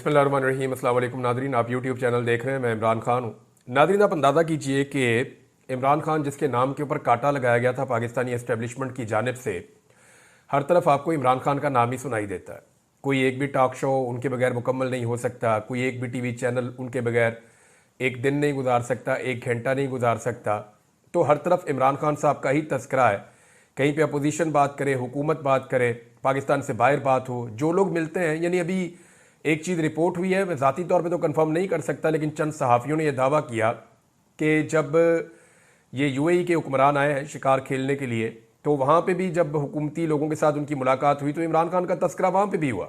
बिस्मिल्लाहिर्रहमानिर्रहीम। अस्सलाम वालेकुम नादरीन, आप यूट्यूब चैनल देख रहे हैं। मैं इमरान खान हूँ। नादरीन, आप अंदाज़ा कीजिए कि इमरान खान जिसके नाम के ऊपर कांटा लगाया गया था पाकिस्तानी एस्टेब्लिशमेंट की जानिब से, हर तरफ आपको इमरान खान का नाम ही सुनाई देता है। कोई एक भी टॉक शो उनके बगैर मुकम्मल नहीं हो सकता, कोई एक भी टीवी चैनल उनके बगैर एक दिन नहीं गुजार सकता, एक घंटा नहीं गुजार सकता। तो हर तरफ इमरान खान साहब का ही तस्करा है। कहीं पे अपोजिशन बात करे, हुकूमत बात करे, पाकिस्तान से बाहर बात हो, जो लोग मिलते हैं, यानी अभी एक चीज़ रिपोर्ट हुई है, मैं ज़ाती तौर पे तो कंफर्म नहीं कर सकता, लेकिन चंद सहाफ़ियों ने यह दावा किया कि जब ये यूएई के हुक्मरान आए हैं शिकार खेलने के लिए, तो वहाँ पे भी जब हुकूमती लोगों के साथ उनकी मुलाकात हुई तो इमरान खान का तस्करा वहाँ पे भी हुआ।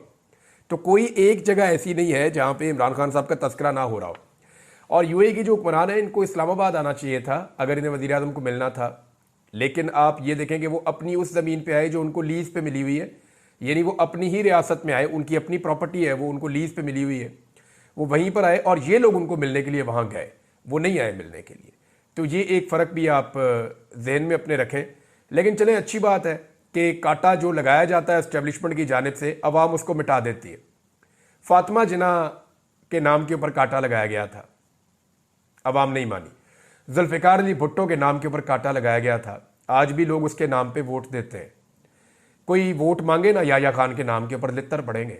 तो कोई एक जगह ऐसी नहीं है जहाँ पे इमरान खान साहब का तस्करा ना हो रहा हो। और यूएई के जो हुक्मरान हैं, इनको इस्लामाबाद आना चाहिए था अगर इन्हें वज़ीर आज़म को मिलना था। लेकिन आप ये देखें कि वो अपनी उस ज़मीन पे आए जो उनको लीज़ पे मिली हुई है, यानी वो अपनी ही रियासत में आए, उनकी अपनी प्रॉपर्टी है, वो उनको लीज़ पे मिली हुई है, वो वहीं पर आए और ये लोग उनको मिलने के लिए वहाँ गए, वो नहीं आए मिलने के लिए। तो ये एक फ़र्क भी आप जहन में अपने रखें। लेकिन चलें, अच्छी बात है कि कांटा जो लगाया जाता है एस्टेब्लिशमेंट की जानिब से, अवाम उसको मिटा देती है। फातिमा जिन्ना के नाम के ऊपर कांटा लगाया गया था, अवाम नहीं मानी। जुल्फ़िकार अली भुट्टो के नाम के ऊपर कांटा लगाया गया था, आज भी लोग उसके नाम पे वोट देते हैं। कोई वोट मांगे ना याया खान के नाम के ऊपर लित्तर पड़ेंगे।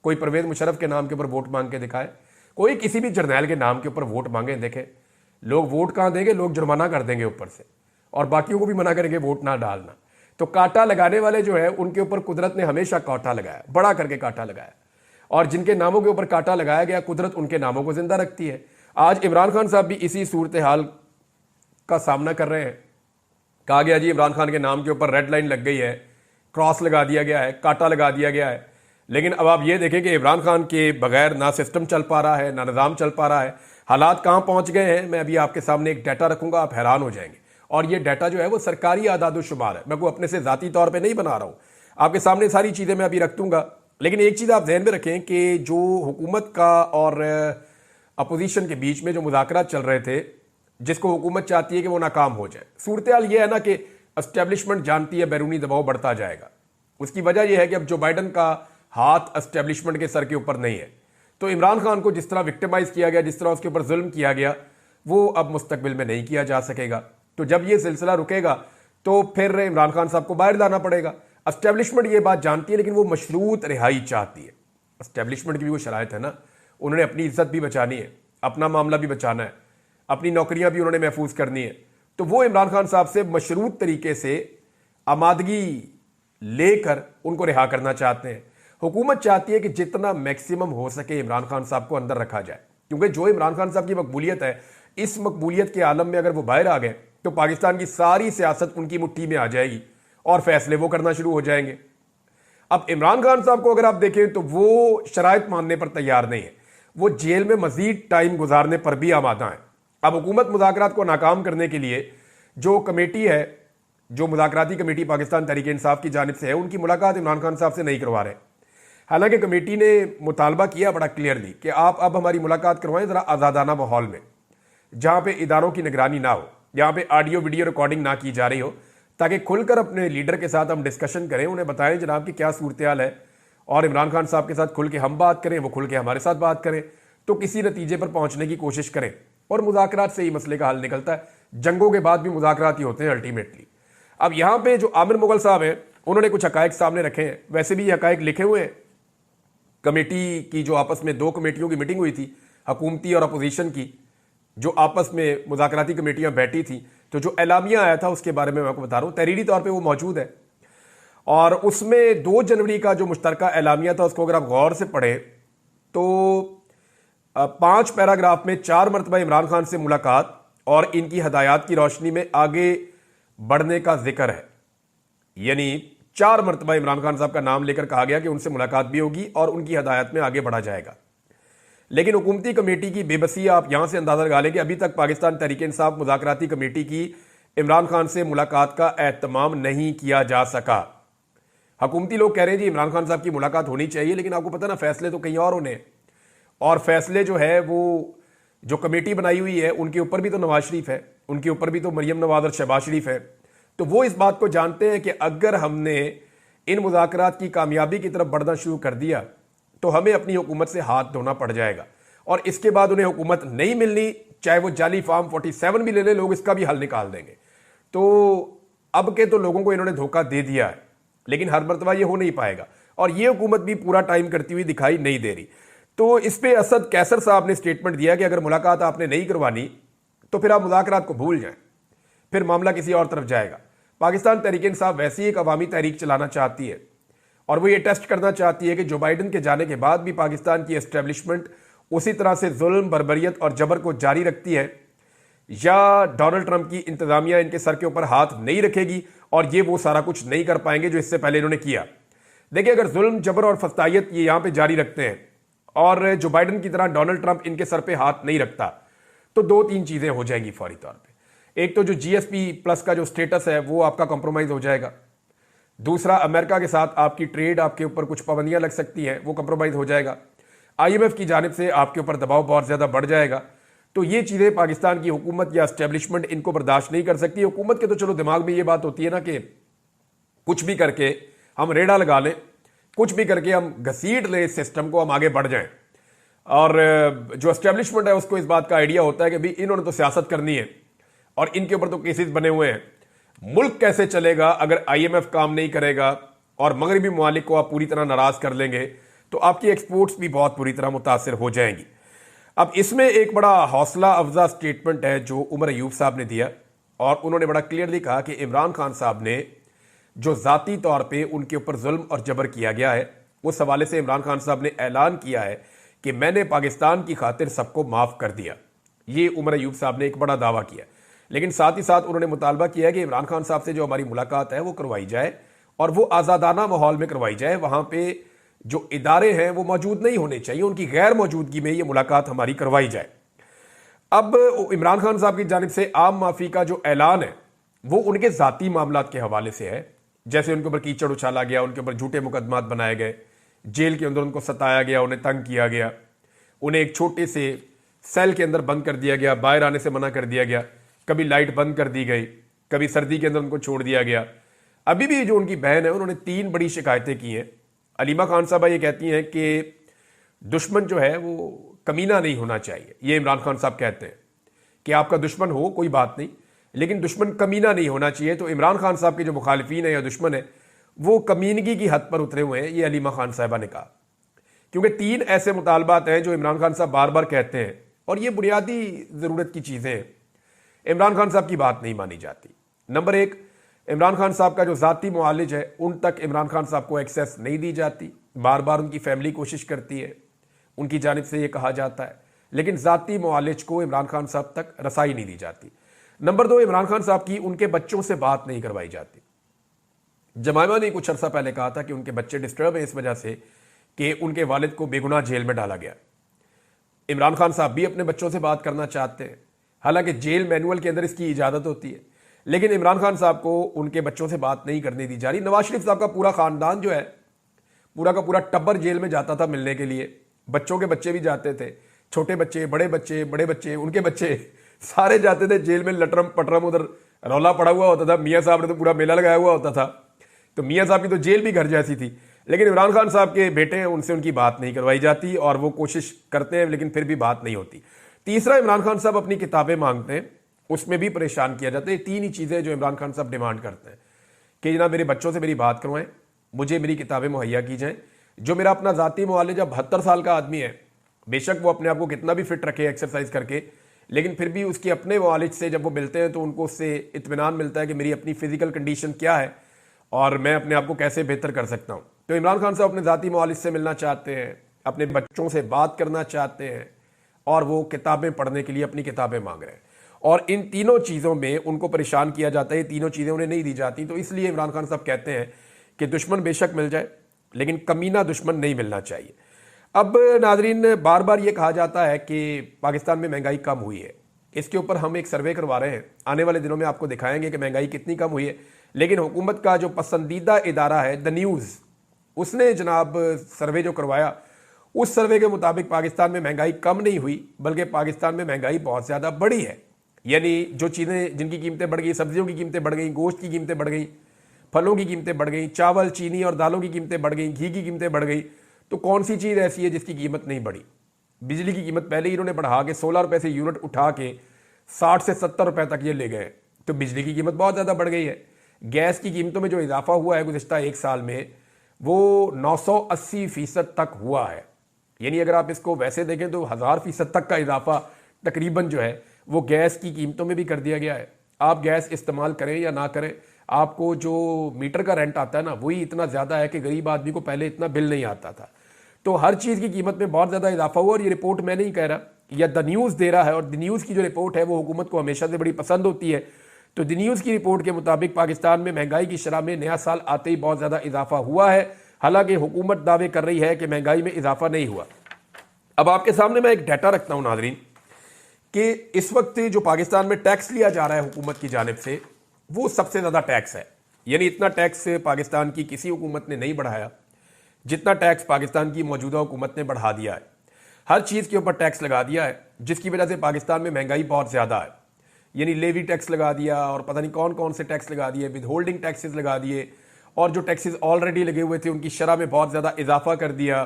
कोई परवेज मुशर्रफ के नाम के ऊपर वोट मांग के दिखाए, कोई किसी भी जर्नैल के नाम के ऊपर वोट मांगे, देखें लोग वोट कहाँ देंगे, लोग जुर्माना कर देंगे ऊपर से, और बाकियों को भी मना करेंगे वोट ना डालना। तो कांटा लगाने वाले जो है उनके ऊपर कुदरत ने हमेशा कांटा लगाया, बड़ा करके कांटा लगाया, और जिनके नामों के ऊपर कांटा लगाया गया कुदरत उनके नामों को जिंदा रखती है। आज इमरान खान साहब भी इसी सूरत हाल का सामना कर रहे हैं। कहा गया जी इमरान खान के नाम के ऊपर रेड लाइन लग गई है, क्रॉस लगा दिया गया है, कांटा लगा दिया गया है। लेकिन अब आप ये देखें कि इमरान खान के बगैर ना सिस्टम चल पा रहा है, ना निज़ाम चल पा रहा है। हालात कहाँ पहुँच गए हैं, मैं अभी आपके सामने एक डाटा रखूंगा, आप हैरान हो जाएंगे। और ये डाटा जो है वो सरकारी आदाद-ओ-शुमार है, मैं को अपने से ज़ाती तौर पर नहीं बना रहा हूँ, आपके सामने सारी चीज़ें मैं अभी रख दूंगा। लेकिन एक चीज़ आप ध्यान में रखें कि जो हुकूमत का और अपोजिशन के बीच में जो मुज़ाकरात चल रहे थे, जिसको हुकूमत चाहती है कि वो नाकाम हो जाए, सूरत हाल ये है ना कि एस्टेब्लिशमेंट जानती है बैरूनी दबाव बढ़ता जाएगा। उसकी वजह यह है कि अब जो बाइडन का हाथ एस्टेब्लिशमेंट के सर के ऊपर नहीं है, तो इमरान खान को जिस तरह विक्टिमाइज किया गया, जिस तरह उसके ऊपर जुल्म किया गया, वो अब मुस्तकबिल में नहीं किया जा सकेगा। तो जब ये सिलसिला रुकेगा तो फिर इमरान खान साहब को बाहर लाना पड़ेगा। एस्टेब्लिशमेंट ये बात जानती है, लेकिन वो मशरूत रिहाई चाहती है। एस्टेब्लिशमेंट की भी वो शराइत है ना, उन्होंने अपनी इज्जत भी बचानी है, अपना मामला भी बचाना है, अपनी नौकरियां भी उन्होंने महफूज करनी है। तो वो इमरान खान साहब से मशरूत तरीके से आमादगी लेकर उनको रिहा करना चाहते हैं। हुकूमत चाहती है कि जितना मैक्सिमम हो सके इमरान खान साहब को अंदर रखा जाए, क्योंकि जो इमरान खान साहब की मकबूलियत है, इस मकबूलियत के आलम में अगर वो बाहर आ गए तो पाकिस्तान की सारी सियासत उनकी मुट्ठी में आ जाएगी और फैसले वो करना शुरू हो जाएंगे। अब इमरान खान साहब को अगर आप देखें तो वो शराइत मानने पर तैयार नहीं है, वो जेल में मजीद टाइम गुजारने पर भी आमादा है। अब हुकूमत मुज़ाकरात को नाकाम करने के लिए जो कमेटी है, जो मुज़ाकराती कमेटी पाकिस्तान तहरीक इंसाफ की जानिब से है, उनकी मुलाकात इमरान खान साहब से नहीं करवा रहे। हालांकि कमेटी ने मुतालबा किया बड़ा क्लियरली कि आप अब हमारी मुलाकात करवाएं ज़रा आज़ादाना माहौल में, जहाँ पे इदारों की निगरानी ना हो, जहाँ पे ऑडियो वीडियो रिकॉर्डिंग ना की जा रही हो, ताकि खुलकर अपने लीडर के साथ हम डिस्कशन करें, उन्हें बताएं जनाब कि क्या सूरत हाल है, और इमरान खान साहब के साथ खुल के हम बात करें, वो खुल के हमारे साथ बात करें, तो किसी नतीजे पर पहुंचने की कोशिश करें। और मुज़ाकरात से ही मसले का हल निकलता है, जंगों के बाद भी मुज़ाकरात ही होते हैं अल्टीमेटली। अब यहाँ पे जो आमिर मुगल साहब हैं, उन्होंने कुछ हकायक सामने रखे हैं, वैसे भी ये हकायक लिखे हुए हैं। कमेटी की जो आपस में दो कमेटियों की मीटिंग हुई थी, हुकूमती और अपोजिशन की, जो आपस में मुज़ाकराती कमेटियां बैठी थी, तो जो एलामिया आया था उसके बारे में मैं आपको बता रहा हूँ, तहरीरी तौर पे वो मौजूद है। और उसमें 2 जनवरी का जो मुश्तरका एलामिया था, उसको अगर आप गौर से पढ़ें तो 5 पैराग्राफ में 4 मरतबा इमरान खान से मुलाकात और इनकी हदायत की रोशनी में आगे बढ़ने का जिक्र है। यानी 4 मरतबा इमरान खान साहब का नाम लेकर कहा गया कि उनसे मुलाकात भी होगी और उनकी हदायत में आगे बढ़ा जाएगा। लेकिन हुकूमती कमेटी की बेबसी आप यहां से अंदाजा लगा लें कि अभी तक पाकिस्तान तहरीक इंसाफ मुज़ाकराती कमेटी की इमरान खान से मुलाकात का एहतमाम नहीं किया जा सका। हुकूमती लोग कह रहे हैं जी इमरान खान साहब की मुलाकात होनी चाहिए, लेकिन आपको पता ना फैसले तो कहीं और होने, और फैसले जो है वो जो कमेटी बनाई हुई है उनके ऊपर भी तो नवाज शरीफ है, उनके ऊपर भी तो मरियम नवाज और शहबाज शरीफ है। तो वो इस बात को जानते हैं कि अगर हमने इन मुज़ाकरात की कामयाबी की तरफ बढ़ना शुरू कर दिया तो हमें अपनी हुकूमत से हाथ धोना पड़ जाएगा और इसके बाद उन्हें हुकूमत नहीं मिलनी, चाहे वो जाली फार्म 47 भी ले ले, लोग इसका भी हल निकाल देंगे। तो अब के तो लोगों को इन्होंने धोखा दे दिया है, लेकिन हर मरतबा ये हो नहीं पाएगा और ये हुकूमत भी पूरा टाइम करती हुई दिखाई नहीं दे रही। तो इस पे असद कैसर साहब ने स्टेटमेंट दिया कि अगर मुलाकात आपने नहीं करवानी तो फिर आप मुज़ाकरात को भूल जाएं, फिर मामला किसी और तरफ जाएगा। पाकिस्तान तहरीक इंसाफ वैसे ही एक अवामी तहरीक चलाना चाहती है और वो ये टेस्ट करना चाहती है कि जो बाइडन के जाने के बाद भी पाकिस्तान की एस्टेब्लिशमेंट उसी तरह से जुल्म, बर्बरियत और जबर को जारी रखती है या डोनाल्ड ट्रंप की इंतजामिया इनके सर के ऊपर हाथ नहीं रखेगी और ये वो सारा कुछ नहीं कर पाएंगे जो इससे पहले इन्होंने किया। देखिए, अगर जुल्म, जबर और फस्तायत ये यहां पे जारी रखते हैं और जो बाइडन की तरह डोनाल्ड ट्रंप इनके सर पे हाथ नहीं रखता तो 2-3 चीजें हो जाएंगी फौरी तौर पे। एक तो जो जीएसपी प्लस का जो स्टेटस है वो आपका कॉम्प्रोमाइज हो जाएगा। दूसरा, अमेरिका के साथ आपकी ट्रेड, आपके ऊपर कुछ पाबंदियां लग सकती हैं, वो कॉम्प्रोमाइज हो जाएगा। आईएमएफ की जानिब से आपके ऊपर दबाव बहुत ज्यादा बढ़ जाएगा। तो ये चीजें पाकिस्तान की हुकूमत या एस्टेब्लिशमेंट इनको बर्दाश्त नहीं कर सकती। हुकूमत के तो चलो दिमाग में ये बात होती है ना कि कुछ भी करके हम रेड़ा लगा लें, कुछ भी करके हम घसीट लें इस सिस्टम को, हम आगे बढ़ जाएं। और जो एस्टेब्लिशमेंट है उसको इस बात का आइडिया होता है कि भाई इन्होंने तो सियासत करनी है और इनके ऊपर तो केसेस बने हुए हैं। मुल्क कैसे चलेगा अगर आईएमएफ काम नहीं करेगा और मगरबी ममालिक को आप पूरी तरह नाराज कर लेंगे तो आपकी एक्सपोर्ट्स भी बहुत बुरी तरह मुतासर हो जाएंगी। अब इसमें एक बड़ा हौसला अफजा स्टेटमेंट है जो उमर अयूब साहब ने दिया और उन्होंने बड़ा क्लियरली कहा कि इमरान खान साहब ने जो जाती तौर पे उनके ऊपर जुल्म और जबर किया गया है उस हवाले से इमरान खान साहब ने ऐलान किया है कि मैंने पाकिस्तान की खातिर सबको माफ कर दिया। ये उमर अयूब साहब ने एक बड़ा दावा किया, लेकिन साथ ही साथ उन्होंने मुतालबा किया है कि इमरान खान साहब से जो हमारी मुलाकात है वो करवाई जाए और वो आज़ादाना माहौल में करवाई जाए। वहां पे जो इदारे हैं वो मौजूद नहीं होने चाहिए, उनकी गैर मौजूदगी में ये मुलाकात हमारी करवाई जाए। अब इमरान खान साहब की जानिब से आम माफी का जो ऐलान है वो उनके जाती मामलात के हवाले से है, जैसे उनके ऊपर कीचड़ उछाला गया, उनके ऊपर झूठे मुकदमात बनाए गए, जेल के अंदर उनको सताया गया, उन्हें तंग किया गया, उन्हें एक छोटे से सेल के अंदर बंद कर दिया गया, बाहर आने से मना कर दिया गया, कभी लाइट बंद कर दी गई, कभी सर्दी के अंदर उनको छोड़ दिया गया। अभी भी जो उनकी बहन है उन्होंने 3 बड़ी शिकायतें की हैं। अलीमा खान साहबा ये कहती हैं कि दुश्मन जो है वो कमीना नहीं होना चाहिए। ये इमरान खान साहब कहते हैं कि आपका दुश्मन हो कोई बात नहीं, लेकिन दुश्मन कमीना नहीं होना चाहिए। तो इमरान खान साहब के जो मुखालिफिन है या दुश्मन है वो कमीनगी की हद पर उतरे हुए हैं, ये अलीमा खान साहबा ने कहा। क्योंकि 3 ऐसे मुतालबात हैं जो इमरान खान साहब बार बार कहते हैं और ये बुनियादी ज़रूरत की चीज़ें हैं, इमरान खान साहब की बात नहीं मानी जाती। नंबर 1, इमरान खान साहब का जो ज़ाती मुआलिज है उन तक इमरान खान साहब को एक्सेस नहीं दी जाती। बार बार उनकी फैमिली कोशिश करती है, उनकी जानिब से ये कहा जाता है, लेकिन ज़ाती मुआलिज को इमरान खान साहब तक रसाई नहीं दी जाती। नंबर 2, इमरान खान साहब की उनके बच्चों से बात नहीं करवाई जाती। जमाइमा ने कुछ अर्सा पहले कहा था कि उनके बच्चे डिस्टर्ब हैं इस वजह से कि उनके वालिद को बेगुनाह जेल में डाला गया। इमरान खान साहब भी अपने बच्चों से बात करना चाहते हैं, हालांकि जेल मैनुअल के अंदर इसकी इजाज़त होती है, लेकिन इमरान खान साहब को उनके बच्चों से बात नहीं करने दी जा रही। नवाज शरीफ साहब का पूरा खानदान जो है, पूरा का पूरा टब्बर जेल में जाता था मिलने के लिए, बच्चों के बच्चे भी जाते थे, छोटे बच्चे, बड़े बच्चे, बड़े बच्चे, उनके बच्चे सारे जाते थे जेल में। लटरम पटरम उधर रौला पड़ा हुआ होता था, मियाँ साहब ने तो पूरा मेला लगाया हुआ होता था, तो मियाँ साहब की तो जेल भी घर जैसी थी। लेकिन इमरान खान साहब के बेटे हैं, उनसे उनकी बात नहीं करवाई जाती और वो कोशिश करते हैं लेकिन फिर भी बात नहीं होती। तीसरा, इमरान खान साहब अपनी किताबें मांगते हैं, उसमें भी परेशान किया जाता है। 3 ही चीज़ें जो इमरान खान साहब डिमांड करते हैं कि जनाब मेरे बच्चों से मेरी बात करवाएं, मुझे मेरी किताबें मुहैया की जाएं। जो मेरा अपना ज़ाती मुआलिज 72 साल का आदमी है, बेशक वो अपने आप को कितना भी फिट रखे एक्सरसाइज करके, लेकिन फिर भी उसके अपने मुआलिज से जब वो मिलते हैं तो उनको उससे इत्मीनान मिलता है कि मेरी अपनी फिजिकल कंडीशन क्या है और मैं अपने आप को कैसे बेहतर कर सकता हूँ। तो इमरान खान साहब अपने ज़ाती मुआलिज से मिलना चाहते हैं, अपने बच्चों से बात करना चाहते हैं और वो किताबें पढ़ने के लिए अपनी किताबें मांग रहे हैं। और इन तीनों चीज़ों में उनको परेशान किया जाता है, तीनों चीज़ें उन्हें नहीं दी जाती। तो इसलिए इमरान खान साहब कहते हैं कि दुश्मन बेशक मिल जाए लेकिन कमीना दुश्मन नहीं मिलना चाहिए। अब नाजरीन, बार बार ये कहा जाता है कि पाकिस्तान में महंगाई कम हुई है। इसके ऊपर हम एक सर्वे करवा रहे हैं, आने वाले दिनों में आपको दिखाएंगे कि महंगाई कितनी कम हुई है। लेकिन हुकूमत का जो पसंदीदा इदारा है द न्यूज़, उसने जनाब सर्वे जो करवाया, उस सर्वे के मुताबिक पाकिस्तान में महंगाई कम नहीं हुई बल्कि पाकिस्तान में महंगाई बहुत ज़्यादा बढ़ी है। यानी जो चीज़ें जिनकी कीमतें बढ़ गई, सब्जियों की कीमतें बढ़ गई, गोश्त की कीमतें बढ़ गई, फलों की कीमतें बढ़ गई, चावल, चीनी और दालों की कीमतें बढ़ गई, घी की कीमतें बढ़ गई, तो कौन सी चीज़ ऐसी है जिसकी कीमत नहीं बढ़ी? बिजली की कीमत पहले ही इन्होंने बढ़ा के 16 रुपए से यूनिट उठा के 60 से 70 रुपए तक ये ले गए, तो बिजली की कीमत बहुत ज़्यादा बढ़ गई है। गैस की कीमतों में जो इजाफा हुआ है गुज़िश्ता एक साल में, वो 980% तक हुआ है। यानी अगर आप इसको वैसे देखें तो 1000% तक का इजाफा तकरीबन जो है वो गैस की कीमतों में भी कर दिया गया है। आप गैस इस्तेमाल करें या ना करें, आपको जो मीटर का रेंट आता है ना, वही इतना ज़्यादा है कि गरीब आदमी को पहले इतना बिल नहीं आता था। तो हर चीज़ की कीमत में बहुत ज़्यादा इजाफा हुआ। और ये रिपोर्ट मैं नहीं कह रहा, या द न्यूज़ दे रहा है, और द न्यूज़ की जो रिपोर्ट है वो हुकूमत को हमेशा से बड़ी पसंद होती है। तो द न्यूज़ की रिपोर्ट के मुताबिक पाकिस्तान में महंगाई की शरह में नया साल आते ही बहुत ज़्यादा इजाफा हुआ है। हालांकि हुकूमत दावे कर रही है कि महंगाई में इजाफा नहीं हुआ। अब आपके सामने मैं एक डाटा रखता हूं नाजरीन, कि इस वक्त जो पाकिस्तान में टैक्स लिया जा रहा है हुकूमत की जानिब से, वो सबसे ज़्यादा टैक्स है। यानी इतना टैक्स पाकिस्तान की किसी हुकूमत ने नहीं बढ़ाया जितना टैक्स पाकिस्तान की मौजूदा हुकूमत ने बढ़ा दिया है। हर चीज़ के ऊपर टैक्स लगा दिया है, जिसकी वजह से पाकिस्तान में महंगाई बहुत ज़्यादा है। यानी लेवी टैक्स लगा दिया, और पता नहीं कौन कौन से टैक्स लगा दिए, विद होल्डिंग टैक्सेस लगा दिए, और जो टैक्सेस ऑलरेडी लगे हुए थे उनकी शरह में बहुत ज़्यादा इजाफा कर दिया।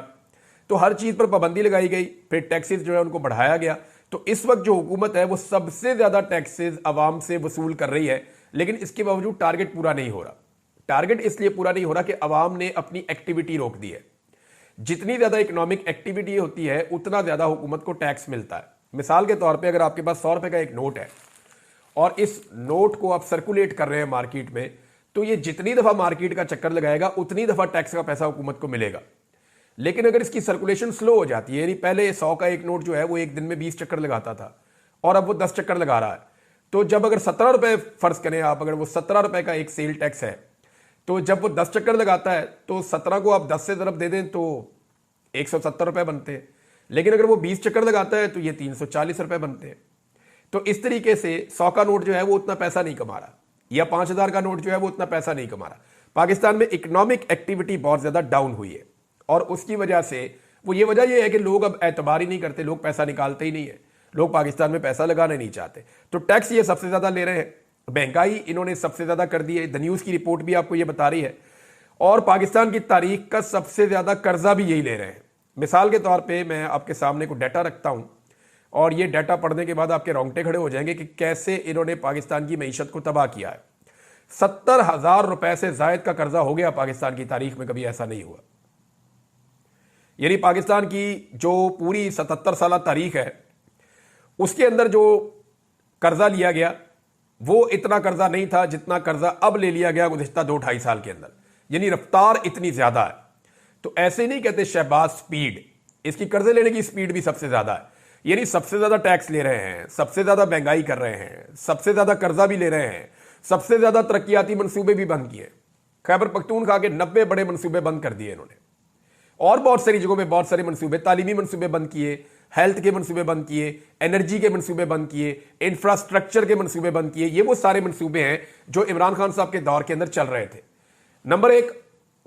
तो हर चीज़ पर पाबंदी लगाई गई, फिर टैक्सेस जो है उनको बढ़ाया गया। तो इस वक्त जो हुकूमत है वो सबसे ज़्यादा टैक्सेस आवाम से वसूल कर रही है, लेकिन इसके बावजूद टारगेट पूरा नहीं हो रहा। टारगेट इसलिए पूरा नहीं हो रहा कि अवाम ने अपनी एक्टिविटी रोक दी है। जितनी ज़्यादा इकोनॉमिक एक्टिविटी होती है उतना ज़्यादा हुकूमत को टैक्स मिलता है। मिसाल के तौर पर अगर आपके पास 100 रुपये का एक नोट है और इस नोट को आप सर्कुलेट कर रहे हैं मार्केट में, तो ये जितनी दफ़ा मार्केट का चक्कर लगाएगा उतनी दफ़ा टैक्स का पैसा हुकूमत को मिलेगा। लेकिन अगर इसकी सर्कुलेशन स्लो हो जाती है, यानी पहले 100 का एक नोट जो है वो एक दिन में 20 चक्कर लगाता था और अब वो 10 चक्कर लगा रहा है, तो जब अगर 17 रुपए फर्ज करें आप, अगर वो 17 रुपए का एक सेल टैक्स है, तो जब वो 10 चक्कर लगाता है तो 17 को आप 10 से ज़रब दे दें तो 170 रुपए बनते हैं। लेकिन अगर वो 20 चक्कर लगाता है तो ये 340 रुपए बनते हैं। तो इस तरीके से 100 का नोट जो है वो उतना पैसा नहीं कमा रहा, या 5000 का नोट जो है वो उतना पैसा नहीं कमा रहा। पाकिस्तान में इकोनॉमिक एक्टिविटी बहुत ज़्यादा डाउन हुई है, और उसकी वजह से वो ये वजह ये है कि लोग अब एतबार ही नहीं करते, लोग पैसा निकालते ही नहीं है, लोग पाकिस्तान में पैसा लगाना नहीं चाहते। तो टैक्स ये सबसे ज़्यादा ले रहे हैं, महंगाई इन्होंने सबसे ज़्यादा कर दी है। द न्यूज़ की रिपोर्ट भी आपको ये बता रही है, और पाकिस्तान की तारीख का सबसे ज़्यादा कर्जा भी यही ले रहे हैं। मिसाल के तौर पर मैं आपके सामने को डाटा रखता हूँ, और ये डाटा पढ़ने के बाद आपके रोंगटे खड़े हो जाएंगे कि कैसे इन्होंने पाकिस्तान की मईशत को तबाह किया है। 70,000 रुपए से जायद का कर्जा हो गया पाकिस्तान की तारीख में, कभी ऐसा नहीं हुआ। यानी पाकिस्तान की जो पूरी 77 साल तारीख है उसके अंदर जो कर्जा लिया गया वो इतना कर्जा नहीं था जितना कर्जा अब ले लिया गया गुज़िश्ता 2-2.5 साल के अंदर। यानी रफ्तार इतनी ज्यादा है। तो ऐसे नहीं कहते शहबाज स्पीड, इसकी कर्जे लेने की स्पीड भी सबसे ज्यादा है। यानी सबसे ज्यादा टैक्स ले रहे हैं, सबसे ज्यादा महंगाई कर रहे हैं, सबसे ज्यादा कर्जा भी ले रहे हैं, सबसे ज्यादा तरक्याती मंसूबे भी बंद किए। खैबर पख्तूनख्वा के 90 बड़े मंसूबे बंद कर दिए इन्होंने, और बहुत सारी जगहों में बहुत सारे मंसूबे, तालीमी मंसूबे बंद किए, हेल्थ के मंसूबे बंद किए, एनर्जी के मंसूबे बंद किए, इंफ्रास्ट्रक्चर के मंसूबे बंद किए। ये वो सारे मंसूबे हैं जो इमरान खान साहब के दौर के अंदर चल रहे थे। नंबर 1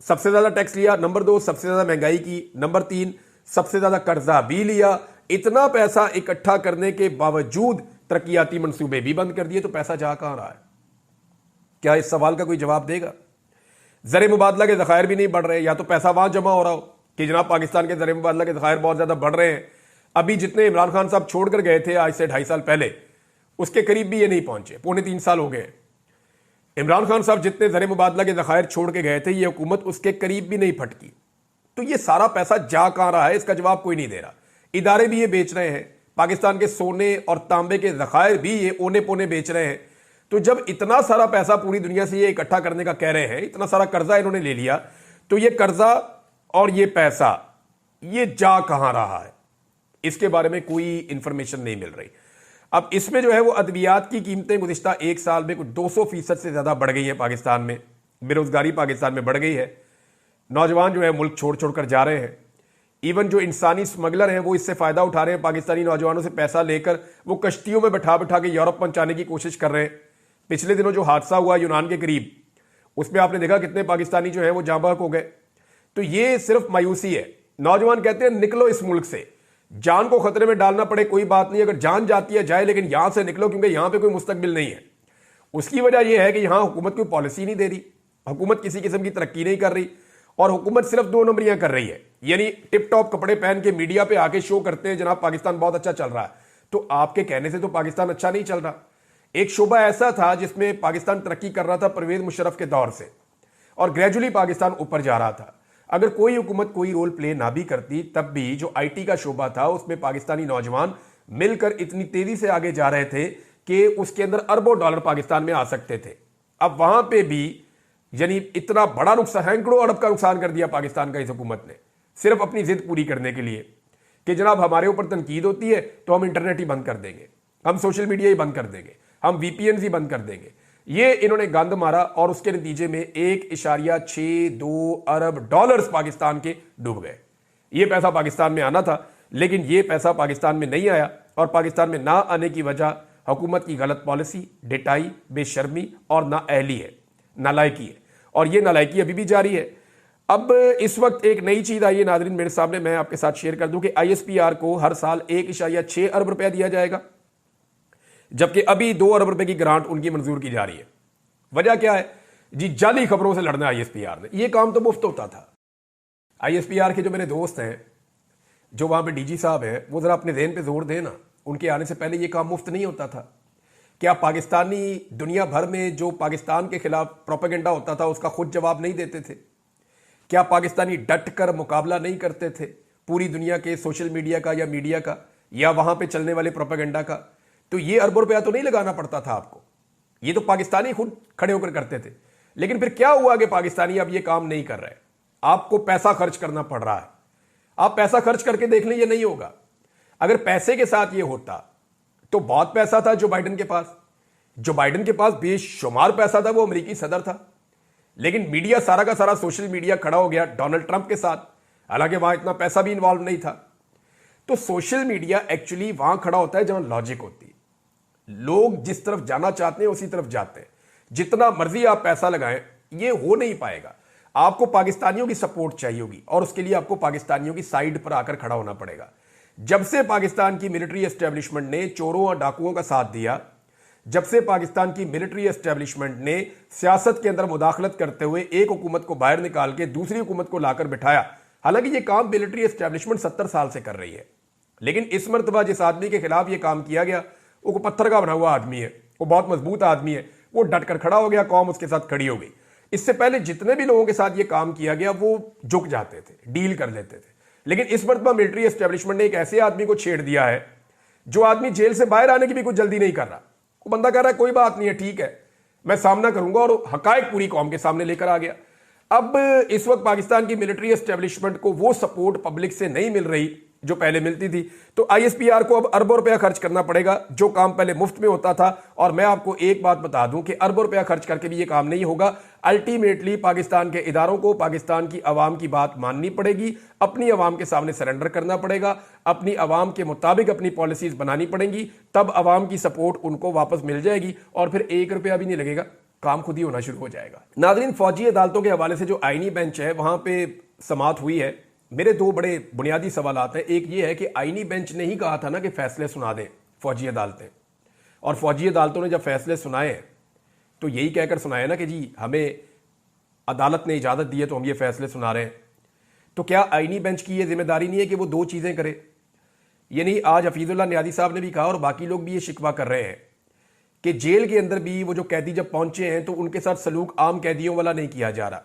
सबसे ज्यादा टैक्स लिया, नंबर 2 सबसे ज्यादा महंगाई की, नंबर 3 सबसे ज्यादा कर्जा भी लिया। इतना पैसा इकट्ठा करने के बावजूद तरक्याती मंसूबे भी बंद कर दिए। तो पैसा जा कहां रहा है? क्या इस सवाल का कोई जवाब देगा? ज़र मुबादला के ज़खायर भी नहीं बढ़ रहे, या तो पैसा वहां जमा हो रहा हो कि जनाब पाकिस्तान के ज़र मुबादला के ज़खायर बहुत ज़्यादा बढ़ रहे हैं। अभी जितने इमरान खान साहब छोड़कर गए थे आज से 2.5 साल पहले, उसके करीब भी ये नहीं पहुंचे, 2.25 साल हो गए। इमरान खान साहब जितने ज़र मुबादला के ज़खायर छोड़ के गए थे, ये हुकूमत उसके करीब भी नहीं फटकी। तो ये सारा पैसा जा कहां रहा है, इसका जवाब कोई नहीं दे रहा। इदारे भी ये बेच रहे हैं, पाकिस्तान के सोने और तांबे के ज़खायर भी ये ओने पोने बेच रहे हैं। तो जब इतना सारा पैसा पूरी दुनिया से ये इकट्ठा करने का कह रहे हैं, इतना सारा कर्जा इन्होंने ले लिया, तो ये कर्जा और ये पैसा ये जा कहां रहा है, इसके बारे में कोई इंफॉर्मेशन नहीं मिल रही। अब इसमें जो है वो अद्वियात की कीमतें गुज़िश्ता 1 साल में कुछ 200% से ज्यादा बढ़ गई है पाकिस्तान में। बेरोजगारी पाकिस्तान में बढ़ गई है, नौजवान जो है मुल्क छोड़ छोड़ कर जा रहे हैं। इवन जो इंसानी स्मगलर हैं वो इससे फायदा उठा रहे हैं, पाकिस्तानी नौजवानों से पैसा लेकर वो कश्तियों में बैठा बैठा के यूरोप पहुंचाने की कोशिश कर रहे हैं। पिछले दिनों जो हादसा हुआ यूनान के करीब, उसमें आपने देखा कितने पाकिस्तानी जो है वो जाँ बहक हो गए। तो ये सिर्फ मायूसी है। नौजवान कहते हैं निकलो इस मुल्क से, जान को खतरे में डालना पड़े कोई बात नहीं, अगर जान जाती है जाए, लेकिन यहां से निकलो, क्योंकि यहां पे कोई मुस्तकबिल नहीं है। उसकी वजह यह है कि यहां हुकूमत कोई पॉलिसी नहीं दे रही, हुकूमत किसी किस्म की तरक्की नहीं कर रही, और हुकूमत सिर्फ 2 नंबरियां कर रही है, यानी टिप टॉप कपड़े पहन के मीडिया पे आके शो करते हैं जनाब पाकिस्तान बहुत अच्छा चल रहा है। तो आपके कहने से तो पाकिस्तान अच्छा नहीं चल रहा। एक शोबा ऐसा था जिसमें पाकिस्तान तरक्की कर रहा था परवेज मुशर्रफ के दौर से, और ग्रेजुअली पाकिस्तान ऊपर जा रहा था। अगर कोई हुकूमत कोई रोल प्ले ना भी करती, तब भी जो आईटी का शोबा था उसमें पाकिस्तानी नौजवान मिलकर इतनी तेजी से आगे जा रहे थे कि उसके अंदर अरबों डॉलर पाकिस्तान में आ सकते थे। अब वहां पे भी यानी इतना बड़ा नुकसान, सैकड़ों अरब का नुकसान कर दिया पाकिस्तान का इस हुकूमत ने, सिर्फ अपनी जिद पूरी करने के लिए कि जनाब हमारे ऊपर तनकीद होती है तो हम इंटरनेट ही बंद कर देंगे, हम सोशल मीडिया ही बंद कर देंगे, हम वीपीएन ही बंद कर देंगे। ये इन्होंने गंद मारा और उसके नतीजे में 1.62 अरब डॉलर्स पाकिस्तान के डूब गए। ये पैसा पाकिस्तान में आना था, लेकिन ये पैसा पाकिस्तान में नहीं आया, और पाकिस्तान में ना आने की वजह हुकूमत की गलत पॉलिसी, डेटाई, बेशर्मी और नाअहली है, नालायकी है, और ये नालायकी अभी भी जारी है। अब इस वक्त एक नई चीज आई है नाज़रीन मेरे सामने, मैं आपके साथ शेयर कर दूं कि आईएसपीआर को हर साल 1.6 अरब रुपया दिया जाएगा, जबकि अभी 2 अरब रुपए की ग्रांट उनकी मंजूर की जा रही है। वजह क्या है जी? जाली खबरों से लड़ना आईएसपीआर ने। ये काम तो मुफ्त होता था। आईएसपीआर के जो मेरे दोस्त हैं, जो वहां पे डीजी साहब हैं, वो जरा अपने ज़हन पे जोर दें ना, उनके आने से पहले ये काम मुफ्त नहीं होता था। क्या पाकिस्तानी दुनिया भर में जो पाकिस्तान के खिलाफ प्रोपेगेंडा होता था उसका खुद जवाब नहीं देते थे? क्या पाकिस्तानी डट कर मुकाबला नहीं करते थे पूरी दुनिया के सोशल मीडिया का या मीडिया का या वहां पे चलने वाले प्रोपेगेंडा का? तो ये अरबों रुपया तो नहीं लगाना पड़ता था आपको, ये तो पाकिस्तानी खुद खड़े होकर करते थे। लेकिन फिर क्या हुआ कि पाकिस्तानी अब ये काम नहीं कर रहे, आपको पैसा खर्च करना पड़ रहा है। आप पैसा खर्च करके देख लें, ये नहीं होगा। अगर पैसे के साथ ये होता तो बहुत पैसा था जो बाइडेन के पास, जो बाइडेन के पास बेशुमार पैसा था, वो अमेरिकी सदर था। लेकिन मीडिया सारा का सारा सोशल मीडिया खड़ा हो गया डोनाल्ड ट्रंप के साथ, हालांकि वहां इतना पैसा भी इन्वॉल्व नहीं था। तो सोशल मीडिया एक्चुअली वहां खड़ा होता है जहां लॉजिक होती है। लोग जिस तरफ जाना चाहते हैं उसी तरफ जाते हैं। जितना मर्जी आप पैसा लगाएं, ये हो नहीं पाएगा। आपको पाकिस्तानियों की सपोर्ट चाहिए होगी, और उसके लिए आपको पाकिस्तानियों की साइड पर आकर खड़ा होना पड़ेगा। जब से पाकिस्तान की मिलिट्री एस्टेब्लिशमेंट ने चोरों और डाकुओं का साथ दिया, जब से पाकिस्तान की मिलिट्री एस्टेब्लिशमेंट ने सियासत के अंदर मुदाखलत करते हुए एक हुकूमत को बाहर निकाल के दूसरी हुकूमत को लाकर बिठाया, हालांकि ये काम मिलिट्री एस्टेब्लिशमेंट 70 साल से कर रही है, लेकिन इस मरतबा जिस आदमी के खिलाफ ये काम किया गया वो पत्थर का बना हुआ आदमी है, वो बहुत मजबूत आदमी है, वो डट कर खड़ा हो गया, कौम उसके साथ खड़ी हो गई। इससे पहले जितने भी लोगों के साथ ये काम किया गया वो झुक जाते थे, डील कर लेते थे। लेकिन इस मरतबा मिलिट्री एस्टेब्लिशमेंट ने एक ऐसे आदमी को छेड़ दिया है जो आदमी जेल से बाहर आने की भी कुछ जल्दी नहीं कर रहा। वो बंदा कह रहा है कोई बात नहीं है, ठीक है, मैं सामना करूंगा, और हकायक पूरी कौम के सामने लेकर आ गया। अब इस वक्त पाकिस्तान की मिलिट्री एस्टेब्लिशमेंट को वो सपोर्ट पब्लिक से नहीं मिल रही जो पहले मिलती थी, तो आईएसपीआर को अब अरबों रुपया खर्च करना पड़ेगा, जो काम पहले मुफ्त में होता था। और मैं आपको एक बात बता दूं कि अरबों रुपया खर्च करके भी ये काम नहीं होगा। अल्टीमेटली पाकिस्तान के इदारों को पाकिस्तान की आवाम की बात माननी पड़ेगी, अपनी आवाम के सामने सरेंडर करना पड़ेगा, अपनी आवाम के मुताबिक अपनी पॉलिसीज बनानी पड़ेंगी, तब आवाम की सपोर्ट उनको वापस मिल जाएगी, और फिर 1 रुपया भी नहीं लगेगा, काम खुद ही होना शुरू हो जाएगा। नाज़रीन, फौजी अदालतों के हवाले से जो आईनी बेंच है वहां पे समाअत हुई है। मेरे 2 बड़े बुनियादी सवालात हैं। एक ये है कि आईनी बेंच ने ही कहा था ना कि फैसले सुना दें फौजी अदालतें, और फौजी अदालतों ने जब फैसले सुनाए तो यही कहकर सुनाए ना कि जी हमें अदालत ने इजाज़त दी है तो हम ये फैसले सुना रहे हैं। तो क्या आईनी बेंच की ये जिम्मेदारी नहीं है कि वो 2 चीज़ें करे? यानी आज हफीजुल्लाह नियाज़ी साहब ने भी कहा और बाकी लोग भी ये शिकवा कर रहे हैं कि जेल के अंदर भी वो जो कैदी जब पहुंचे हैं तो उनके साथ सलूक आम कैदियों वाला नहीं किया जा रहा,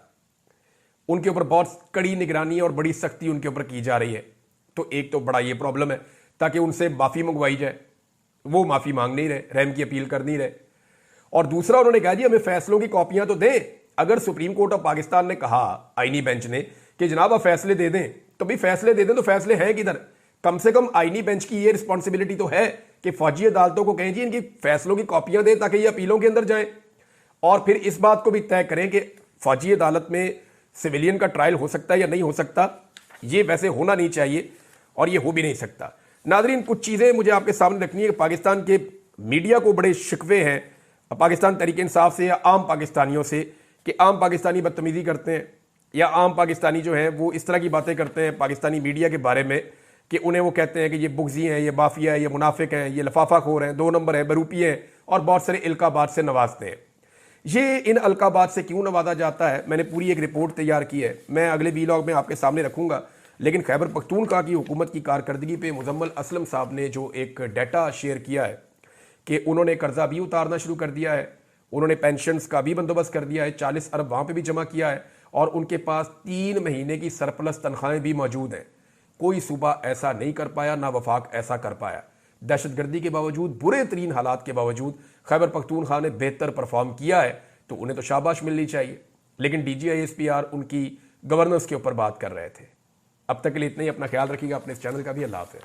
उनके ऊपर बहुत कड़ी निगरानी और बड़ी सख्ती उनके ऊपर की जा रही है। तो एक तो बड़ा ये प्रॉब्लम है, ताकि उनसे माफ़ी मंगवाई जाए, वो माफ़ी मांग नहीं रहे, रहम की अपील कर नहीं रहे। और दूसरा उन्होंने कहा जी हमें फैसलों की कॉपियां तो दें। अगर सुप्रीम कोर्ट ऑफ पाकिस्तान ने कहा आईनी बेंच ने कि जनाब आप फैसले दे दें, तो भी फैसले दे दें तो फैसले हैं किधर? कम से कम आईनी बेंच की ये रिस्पॉन्सिबिलिटी तो है कि फौजी अदालतों को कहें जी इनकी फैसलों की कॉपियां दें ताकि ये अपीलों के अंदर जाएं, और फिर इस बात को भी तय करें कि फौजी अदालत में सिविलियन का ट्रायल हो सकता है या नहीं हो सकता। ये वैसे होना नहीं चाहिए और ये हो भी नहीं सकता। नादरीन, कुछ चीज़ें मुझे आपके सामने रखनी है कि पाकिस्तान के मीडिया को बड़े शिकवे हैं पाकिस्तान तहरीक इंसाफ से या आम पाकिस्तानियों से कि आम पाकिस्तानी बदतमीज़ी करते हैं, या आम पाकिस्तानी जो हैं वो इस तरह की बातें करते हैं पाकिस्तानी मीडिया के बारे में कि उन्हें वो कहते हैं कि ये बुगजी हैं, ये माफिया है, ये मुनाफिक हैं, ये लफाफा खोर हैं, 2 नंबर है, बरूपी हैं, और बहुत सारे इल्काबात से नवाजते हैं। ये इन अलकाबात से क्यों नवाजा जाता है, मैंने पूरी एक रिपोर्ट तैयार की है, मैं अगले वीलॉग में आपके सामने रखूंगा। लेकिन खैबर पख्तूनख्वा की हुकूमत की कारकर्दगी पे मुजम्मल असलम साहब ने जो एक डाटा शेयर किया है कि उन्होंने कर्जा भी उतारना शुरू कर दिया है, उन्होंने पेंशन्स का भी बंदोबस्त कर दिया है, 40 अरब वहां पे भी जमा किया है, और उनके पास 3 महीने की सरप्लस तनख्वाहें भी मौजूद हैं। कोई सूबा ऐसा नहीं कर पाया, ना वफाक ऐसा कर पाया। दहशतगर्दी के बावजूद, बुरे तरीन हालात के बावजूद खैबर पख्तूनख्वा ने बेहतर परफॉर्म किया है, तो उन्हें तो शाबाश मिलनी चाहिए। लेकिन DGISPR उनकी गवर्नेंस के ऊपर बात कर रहे थे। अब तक के लिए इतना ही। अपना ख्याल रखिएगा, अपने इस चैनल का भी। अल्लाह हाफ़िज़।